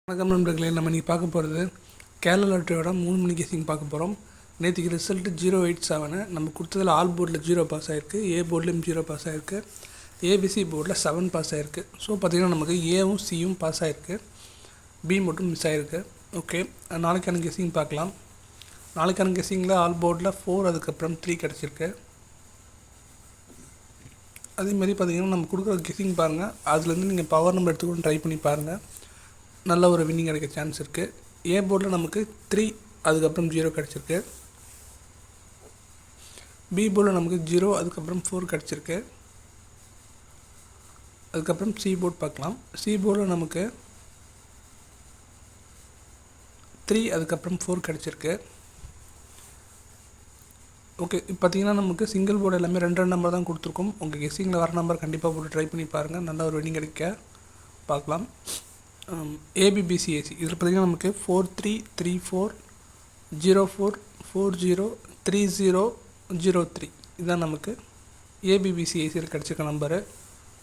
வணக்கம் நண்பர்களே, நம்ம இன்றைக்கி பார்க்க போகிறது கேரளா லாட்டரியோட 3 மணி கெஸிங் பார்க்க போகிறோம். நேற்றுக்கு ரிசல்ட்டு 087. நம்ம கொடுத்ததில் ஆல் போர்டில் 0 பாஸ் ஆகிருக்கு, ஏ போர்ட்லேயும் 0 பாஸ் ஆகிருக்கு, ஏபிசி போர்டில் 7 பாஸ் ஆகிருக்கு. ஸோ பார்த்திங்கன்னா நமக்கு ஏவும் சியும் பாஸ் ஆகிருக்கு, பி மட்டும் மிஸ் ஆகிருக்கு. ஓகே, நாளைக்கான கெஸிங் பார்க்கலாம். நாளைக்கான கெஸிங்கில் ஆல் போர்டில் 4 அதுக்கப்புறம் 3 கிடச்சிருக்கு. அதேமாதிரி பார்த்திங்கன்னா நம்ம கொடுக்குற கெஸிங் பாருங்கள், அதுலேருந்து நீங்கள் பவர் நம்பர் எடுத்துக்கூட ட்ரை பண்ணி பாருங்கள், நல்ல ஒரு வின்னிங் கிடைக்க சான்ஸ் இருக்குது. ஏ போர்டில் நமக்கு 3 அதுக்கப்புறம் 0 கிடச்சிருக்கு, பி போர்டில் நமக்கு 0 அதுக்கப்புறம் 4 கிடச்சிருக்கு. அதுக்கப்புறம் சி போர்டு பார்க்கலாம். சி போர்டில் நமக்கு 3 அதுக்கப்புறம் 4 கிடச்சிருக்கு. ஓகே, இப்போ பார்த்திங்கன்னா நமக்கு சிங்கிள் போர்டு எல்லாமே 2 நம்பர் தான் கொடுத்துருக்கோம். உங்கள் கெஸிங்கில் வர நம்பர் கண்டிப்பாக போட்டு ட்ரை பண்ணி பாருங்கள், நல்ல ஒரு வின்னிங் கிடைக்க பார்க்கலாம். ஏபிபிசிஏசி இதில் பார்த்திங்கன்னா நமக்கு 4334 04 40 3003 இதுதான் நமக்கு ஏபிபிசிஏசியில் கிடச்சிருக்க நம்பரு.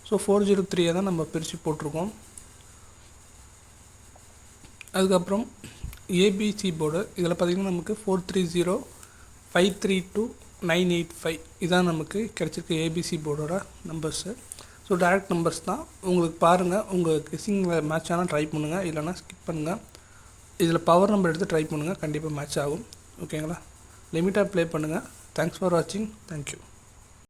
ஸோ 403 தான் நம்ம பிரித்து போட்டிருக்கோம். அதுக்கப்புறம் ஏபிசி போர்டு இதில் பார்த்திங்கன்னா நமக்கு 430 532 985 இதான் நமக்கு கிடச்சிருக்க ஏபிசி போர்டோட நம்பர்ஸு. ஸோ டைரக்ட் நம்பர்ஸ் தான். உங்களுக்கு பாருங்கள், உங்கள் கெஸிங்கில் மேட்ச் ஆனால் ட்ரை பண்ணுங்கள், இல்லைனா ஸ்கிப் பண்ணுங்கள். இதில் பவர் நம்பர் எடுத்து ட்ரை பண்ணுங்கள், கண்டிப்பாக மேட்ச் ஆகும். ஓகேங்களா? லிமிட்டாக ப்ளே பண்ணுங்கள். தேங்க்ஸ் ஃபார் வாட்சிங். தேங்க்யூ.